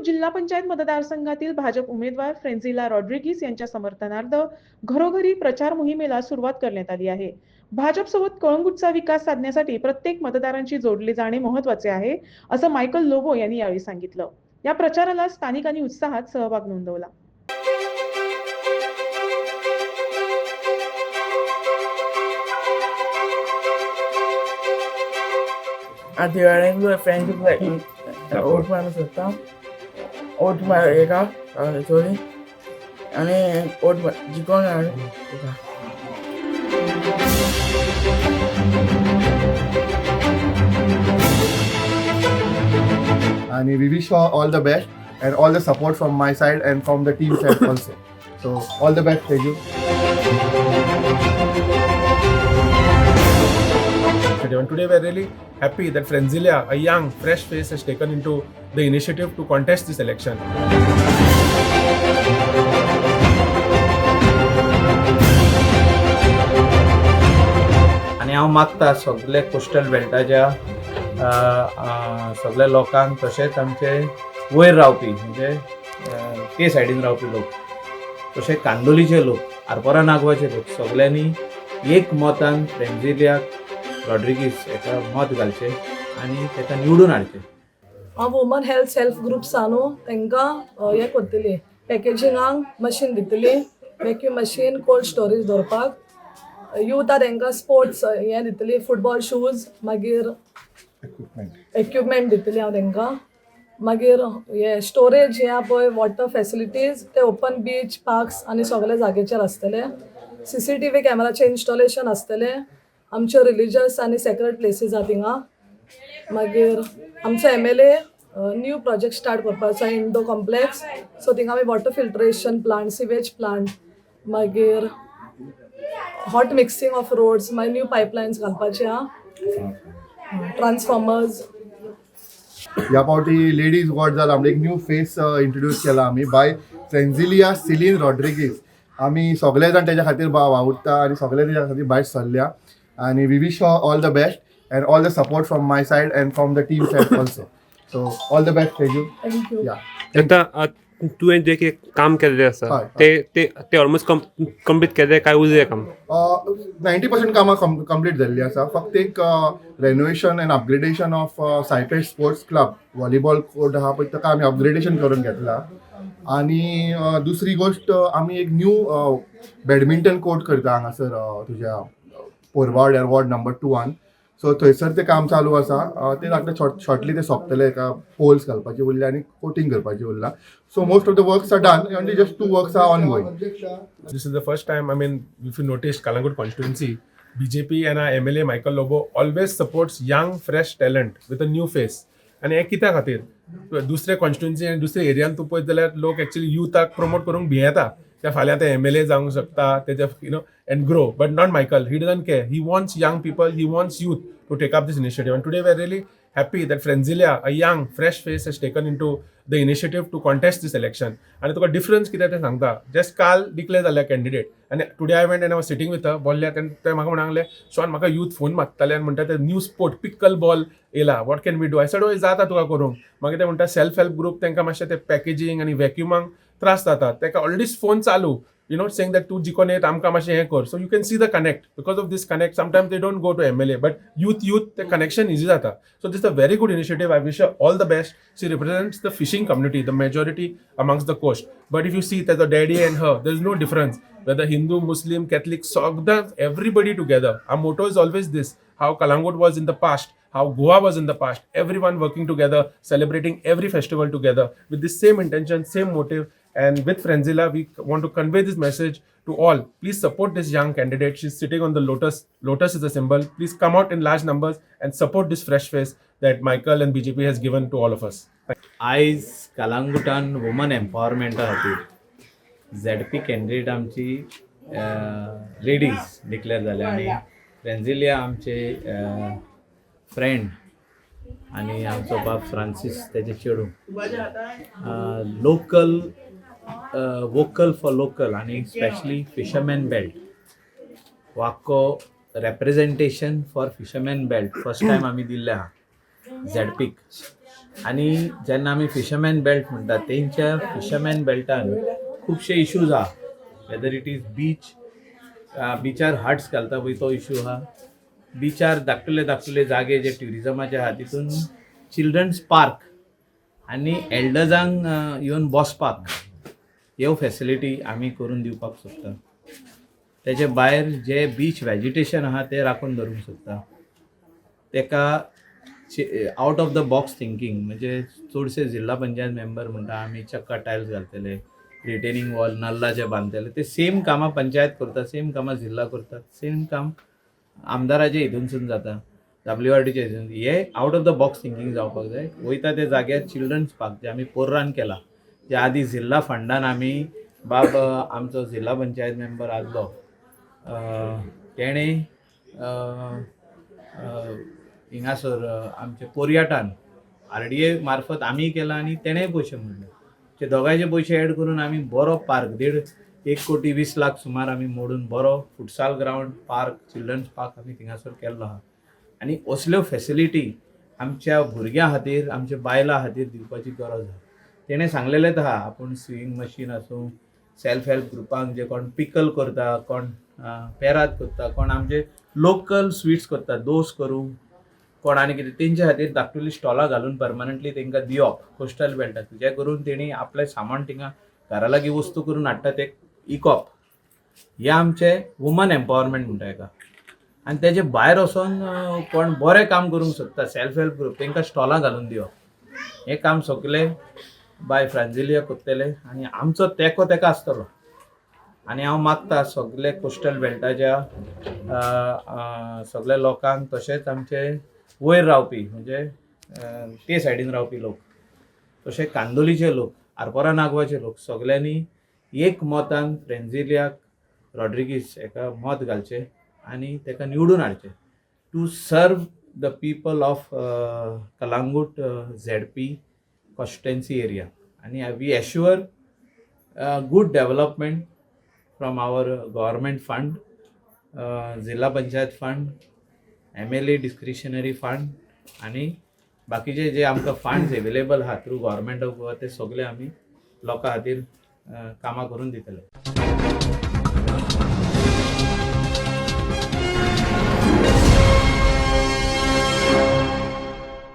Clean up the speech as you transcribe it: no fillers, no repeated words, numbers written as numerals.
जिल्हा पंचायत मतदारसंघातील भाजप उमेदवार फ्रेन्झिला रॉड्रिगीस यांच्या समर्थनार्थ घरोघरी प्रचार मोहिमेला सुरुवात करण्यात आली आहे. भाजपसोबत कळंगूटचा विकास साधण्यासाठी प्रत्येक मतदारांशी जोडले जाणे महत्त्वाचे आहे, असं मायकल लोबो यांनी यावेळी सांगितलं. या प्रचाराला स्थानिकांनी उत्साहात सहभाग नोंदवला. आधी वेळेला फ्रेंड ओट मारू शकता. ओट एका सॉरी आणि ओट जिंकून and we wish her all the best and all the support from my side and from the team side also. So all the best, thank you. And today we are really happy that Frenzilla, a young, fresh face, has taken into the initiative to contest this election. आणि हांव मागता सगळे coastal बेल्टाच्या सगळ्या लोकांक तशेंच आमचे वयर रावपी म्हणजे ते सायडीन रावपी लोक तशें कांदोलीचे लोक आरपोरा नागवाचे लोक सगळ्यांनी एक मतान फ्रेन्झिला रॉड्रिगीस हेका मत घालचें आनी तेका निवडून हाडचें. हांव वुमन हेल्थ सेल्फ ग्रुप्स न्हू तांकां हें करतली पॅकेजिंगांक मशीन दितली, वॅक्यूम मशीन, कोल्ड स्टोरेज दवरपाक, युथा तांकां स्पोर्ट्स हें दितली, फुटबॉल शूज, मागीर इक्विपमेंट दितली हांव तांकां. मागीर हे स्टोरेज हें पळय वॉटर फेसिलिटीज ते ओपन बीच, पार्क्स आनी सगळे जागेचेर आसतले. CCTV कॅमेराचें इन्स्टॉलेशन आसतलें. आमचे रिलिजियस आनी सेक्रेट प्लेसीस आहा थिंगा. मागीर आमचो MLA न्यू प्रोजेक्ट स्टार्ट करपाचो इंडो कॉम्प्लेक्स, सो थिंगा आमी water filtration plant, sewage plant, मागीर हॉट मिक्सिंग ऑफ रोड्स, मागीर न्यू पायपलायन्स घालपाचे आहा, ट्रान्सफॉर्मर्स. ह्या पावटी लेडीज वॉर्ड जाला आमचे एक न्यू फेस इंट्रोड्यूस केला आमी बाय फ्रेन्झिलिया सिलीन रॉड्रिगीस. आमी सगळे जाण तेच्या खातीर वावुरता आनी सगळे तेच्या खातीर भायर सरल्या आनी we wish all the best and all the support from my side and from the team side also. So all the best, thank you. Thank you. Yeah. आता तुवें जे कितें काम केल्लें आसा ते ऑलमोस्ट कंप्लीट केलें काय उरलें काम? 90% कामां कंप्लीट जाल्लीं आसा. फक्त एक renovation and upgradation of Saipem sports club volleyball court आहा पळय ताका आमी अपग्रेडेशन करून घेतला. आनी दुसरी गोश्ट आमी एक न्यू बॅडमिंटन कोर्ट करता हांगासर तुज्या पोरवाड वॉर्ड नंबर 2 सो थंयसर तें काम चालू आसा. तें आतां शॉर्टली ते सोंपतलें. एका पोल्स घालपाची उरल्या आनी कोटिंग करपाची उरला. So most of the works are done, only just 2 works are ongoing. This is the first time, I mean, if you noticed, Kalangut constituency, BJP and our MLA Michael Lobo always supports young, fresh talent with a new face. आणि हे कित्या खातीर दुसरे constituency आनी दुसऱ्या एरियान तूं पळयत जाल्यार लोक एक्चुअली युथाक प्रमोट करूंक भियेता. त्या फाल्यां ते MLA जावंक शकता तेजे and grow, but not Michael. He doesn't care. He wants young people, he wants youth to take up this initiative. And today we are really happy that Frenzilla, a young, fresh face, has taken into the initiative to contest this election. And तुका difference कितें तें सांगता. Just काल declare जाल्ल्या candidate आनी today I went and I was sitting with बोल्ल्यात आनी ते म्हाका म्हणले शॉन म्हाका यूथ फोन मागताले आनी म्हणटा ते न्यू स्पोर्ट पिकल बॉल येयला, what can we do. I said ओय जाता तुका करूंक. मागीर ते म्हणटा सेल्फ हेल्प ग्रुप तांकां मातशें ते पॅकेजींग आनी वॅक्युमांक त्रास जाता. ताका ऑलरेडी फोन चालू, saying that तू जिकोन येत आमकां मातशें हें कर. So you can see the connect. Because of this connect sometimes they don't go to MLA, but youth ते कनेक्शन इजी जाता. So this is a very good initiative. I wish all the best. She represents the fishing community, the majority amongst the coast. But if you see there's a daddy and her, there is no difference whether Hindu, Muslim, Catholic, everybody together. Our motto is always this: how Kalangut was in the past, how Goa was in the past, everyone working together, celebrating every festival together with the same intention, same motive. And with Frenzilla, we want to convey this message to all. Please support this young candidate. She's sitting on the lotus. Lotus is a symbol. Please come out in large numbers and support this fresh face that Michael and BJP has given to all of us. आयज कलांगुटान woman एम्पावरमेंटा खातीर ZP candidate आमची ladies declare जाले आनी फ्रेन्झिलिया आमचे friend आनी आमचो बाब Francis तेजे चेडू. लोकल वोकल फॉर लोकल आनी स्पेशली फिशरमॅन बेल्ट वाको representation for fisherman belt first time आमी दिल्ले आहा ZPक. आणि जेन्ना आमी फिशरमॅन बेल्ट म्हणटात तेंच्या फिशरमॅन बेल्टान खुबशे इश्यूज आहा, वेदर इट इज बीचार हट्स घालता पळय तो इश्यू आहा, बीचार धाकटुले जागे जे ट्युरिजमाचे आहा तितून चिल्ड्रन्स पार्क आनी एल्डर्सांक येवन बसपाक ह्यो फॅसिलिटी आमी करून दिवपाक सोदता. तेजे भायर जे बीच वेजिटेशन आहा ते राखून दवरूंक सोदता. तेका out of the box thinking म्हणजे चडशे जिल्हा पंचायत मेंबर म्हणटा आमी चक्का टायल्स घालतले, रिटेनिंग वॉल नल्लाचे बांदतले, ते सेम कामां पंचायत करता, सेम कामां जिल्हा करतात, सेम काम आमदाराचे हितूनसून जाता, WRDचे हितून. हे out of the box thinking जावपाक जाय. वयता त्या जाग्यार चिल्ड्रन्स पार्क जे आमी पोर्रान केला, जे आदी जिल्हा फंडान आमी आमचो जिल्हा पंचायत मेंबर आसलो तेणे हिंगासर आमचे पोरयाटान RDA मार्फत आमी केला आनी तेणेय पयशे मोडले. ते दोगांयचे पयशे एड करून आमी बरो पार्क 1,20,00,000 सुमार आमी मोडून बरो futsal ground park, children's park आमी थिंगासर केल्लो आहा. आनी असल्यो फॅसिलिटी आमच्या भुरग्यां खातीर, आमच्या बायलां खातीर दिवपाची गरज आहा. तेणें सांगलेलेच आहा, आपूण स्विमींग मशीन आसूं, सेल्फ हेल्प ग्रुपांक जे कोण पिकल करता, कोण पेरात करता, कोण आमचे लोकल स्वीट्स करता, दोस करूं, कोण आनी कितें तेंच्या खातीर धाकटुली स्टॉलां घालून परमनंटली तेंकां दिवप कोस्टल बेल्टाक, जे करून तेणी आपलें सामान थिंगा घरा लागीं वस्तू करून हाडटा ते इकप. हे आमचें वुमन एम्पावरमेंट म्हणटा हेका. आनी तेजे भायर वचोन कोण बरें काम करूंक सोदता, सेल्फ हेल्प ग्रूप, तेंकां स्टॉलां घालून दिवप. हें काम सगळें बाय फ्रांजिलिया करतले आनी आमचो तेंको तेका आसतलो. आनी हांव मागता सगळे कोस्टल बेल्टाच्या सगळ्या लोकांक, तशेंच आमचे वयर रावपी म्हणजे ते सायडीन रावपी लोक, तशें कांदोलीचे लोक, आरपोरा नागवाचे लोक सगळ्यांनी एक मोतान फ्रेंजिलियाक रॉड्रिगीस हेका मत घालचें आनी तेका निवडून हाडचें to serve the people of Calangute ZP constituency area. आनी we assure good development from our government fund, जिल्हा panchayat fund, MLA discretionary fund आनी बाकीचे जे आमकां फंड्स एवेलेबल आहा थ्रू गव्हर्मेंट ऑफ गोवा ते सगळे आमी लोकां खातीर कामां करून दितले.